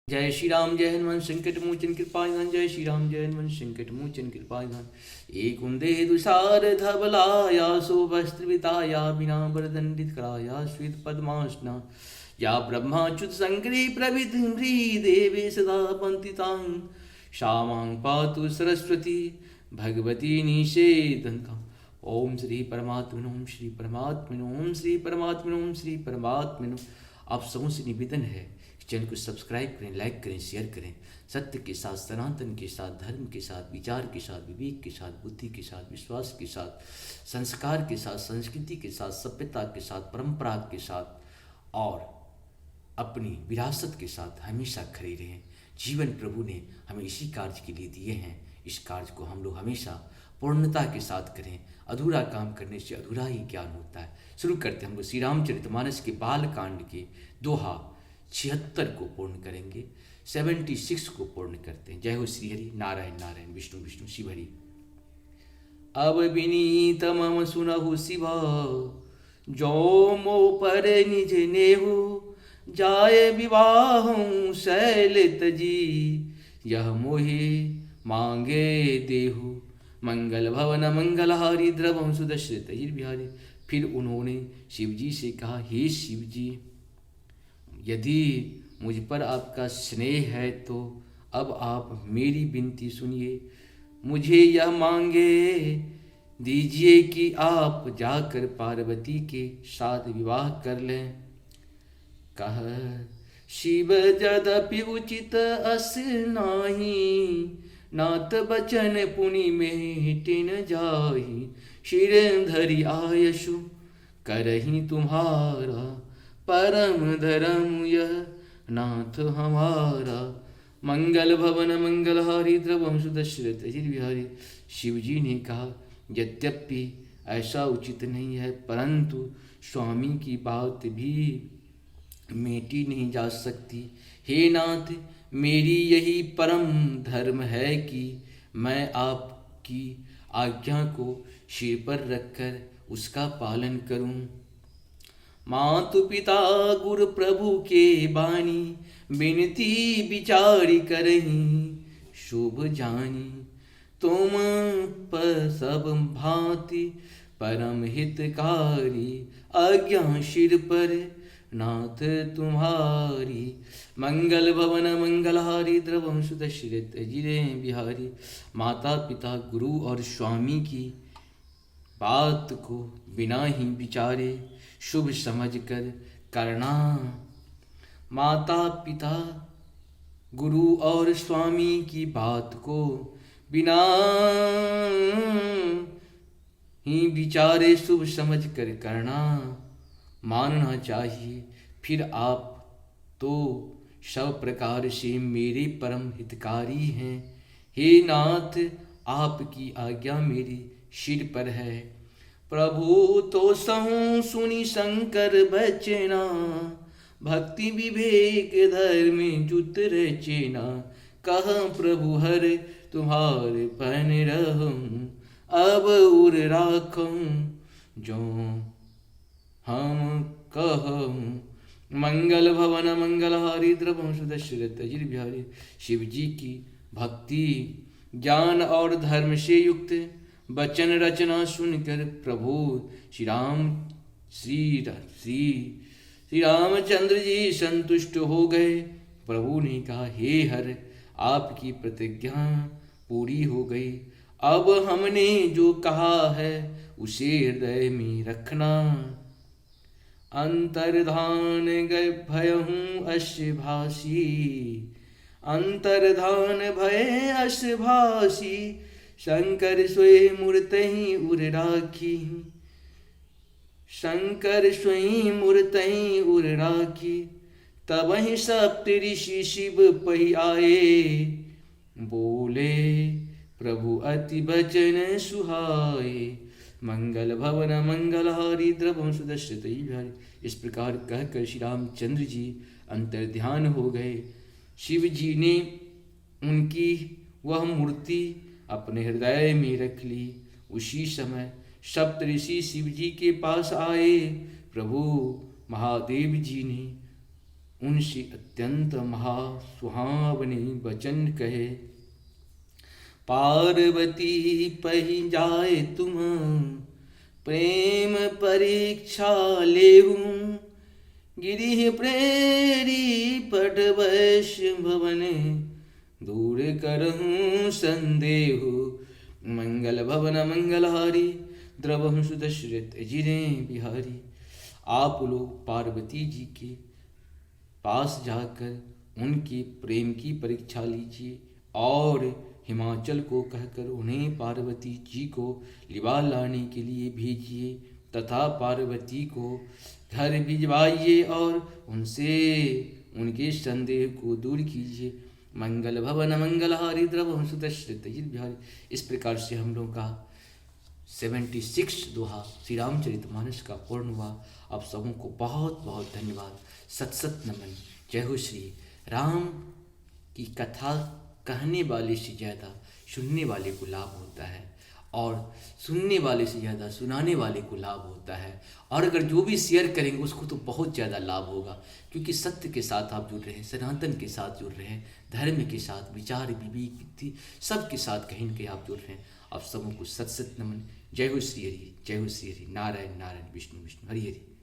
जय श्री राम जय हनुमान संकट मोचन कृपा निधान। जय श्री राम जय हनुमान संकट मोचन कृपा निधान। एक कुंदे दुसार धबलाया सो वस्त्र विताया बिना वरदंडित कराया श्वेत पद्मासना या ब्रह्माच्युत शंकरी प्रविधि देवे सदा पंतितां श्यामां पातु सरस्वती भगवती निषेधंका। ओम श्री परमात्मने ओम श्री परमात्मने ओम श्री परमात्मने ओम श्री परमात्मने। आप सबों से निवेदन है चैनल को सब्सक्राइब करें, लाइक करें, शेयर करें। सत्य के साथ, सनातन के साथ, धर्म के साथ, विचार के साथ, विवेक के साथ, बुद्धि के साथ, विश्वास के साथ, संस्कार के साथ, संस्कृति के साथ, सभ्यता के साथ, परंपरा के साथ और अपनी विरासत के साथ हमेशा खड़े रहें। जीवन प्रभु ने हमें इसी कार्य के लिए दिए हैं। इस कार्य को हम लोग हमेशा पूर्णता के साथ करें। अधूरा काम करने से अधूरा ही ज्ञान होता है। शुरू करते हम लोग श्री रामचरितमानस के बाल कांड के दोहा 76 को पूर्ण करेंगे, 76 को पूर्ण करते हैं। जय हो श्री हरि। नारायण नारायण विष्णु विष्णु शिव हरि। अब विनीत मम सुनहु शिवा जो मो पर निज नेहु जाय विवाहं शैलित जी यह मोहे मांगे देहु मंगल भवन मंगलहारी द्रवं सुदशरथ बिहारी। फिर उन्होंने शिव जी से कहा, हे शिव जी, यदि मुझ पर आपका स्नेह है तो अब आप मेरी विनती सुनिए। मुझे यह मांगे दीजिए कि आप जाकर पार्वती के साथ विवाह कर लें। कह शिव यद्यपि उचित अस नाही नात बचन पुनि में टिन जाही शिर धरि आयशु करही तुम्हारा परम धर्म यह नाथ हमारा मंगल भवन मंगलहारी द्रवम सुदशरथ बिहारी। शिव जी ने कहा, यद्यपि ऐसा उचित नहीं है परंतु स्वामी की बात भी मेटी नहीं जा सकती। हे नाथ, मेरी यही परम धर्म है कि मैं आपकी आज्ञा को सिर पर रखकर उसका पालन करूं। मातु पिता गुरु प्रभु के बानी बिनती विचारी करही शुभ जानी। तुम पर सब भांति परम हितकारी आज्ञा सिर पर नाथ तुम्हारी। मंगल भवन मंगलहारी द्रवं सुदशरथ बिहारी। माता पिता गुरु और स्वामी की बात को बिना ही विचारे शुभ समझकर करना। माता पिता गुरु और स्वामी की बात को बिना ही विचारे शुभ समझकर करना मानना चाहिए। फिर आप तो सब प्रकार से मेरे परम हितकारी हैं। हे नाथ, आपकी आज्ञा मेरी सिर पर है। प्रभु तो सहु सुनि शंकर बचना भक्ति विवेक धर्म जुत रचना। कह प्रभु हर तुम्हारे पन रहूं अब उर राखूं जो हम कहूं। मंगल भवन मंगलहारी द्रवं सुदशरथ बिहारी। शिव जी की भक्ति ज्ञान और धर्म से युक्त वचन रचना सुनकर प्रभु श्री रामचंद्र जी संतुष्ट हो गए। प्रभु ने कहा, हे हर, आपकी प्रतिज्ञा पूरी हो गई। अब हमने जो कहा है उसे हृदय में रखना। अंतर्धान गए भयहूँ अशभासी अंतर्धान भय अशभासी। शंकर स्वयं मूर्तहि उर राखी शंकर स्वयं मूर्तहि उर राखी। तबहि सप्त ऋषि शिव पहि आए बोले प्रभु अति बचन सुहाए। मंगल भवन मंगलहारी द्रवं सुदशरथ बिहारी। इस प्रकार कहकर श्री रामचंद्र जी अंतर्ध्यान हो गए। शिव जी ने उनकी वह मूर्ति अपने हृदय में रख ली। उसी समय सप्त ऋषि शिव जी के पास आए। प्रभु महादेव जी ने उनसे अत्यंत महासुहावने वचन कहे। पार्वती पही जाए तुम प्रेम परीक्षा लेहूं, गिरिह प्रेरी पट वैश्य भवने, दूर करहूं संदेहु, मंगल भवन मंगलहारी, द्रवहूं सुदशरथ जिरे बिहारी। आप लोग पार्वती जी के पास जाकर उनकी प्रेम की परीक्षा लीजिए और हिमाचल को कहकर उन्हें पार्वती जी को लिवा लाने के लिए भेजिए तथा पार्वती को घर भिजवाइए और उनसे उनके संदेह को दूर कीजिए। मंगल भवन मंगलहारी द्रवहूं सुदशरथ बिहारी। इस प्रकार से हम लोग का 76 दोहा श्री रामचरितमानस का पूर्ण हुआ। आप सबों को बहुत बहुत धन्यवाद, सत सत नमन। जय हो श्री राम। की कथा कहने वाले से ज़्यादा सुनने वाले को लाभ होता है और सुनने वाले से ज़्यादा सुनाने वाले को लाभ होता है। और अगर जो भी शेयर करेंगे उसको तो बहुत ज़्यादा लाभ होगा, क्योंकि सत्य के साथ आप जुड़ रहे हैं, सनातन के साथ जुड़ रहे हैं, धर्म के साथ, विचार विवेक बुद्धि सबके साथ कहीं न कहीं आप जुड़ रहे हैं। आप सबों को सत सत नमन। जय हो श्री हरि, जय हो श्री हरि। नारायण नारायण, विष्णु विष्णु, हरि हरि।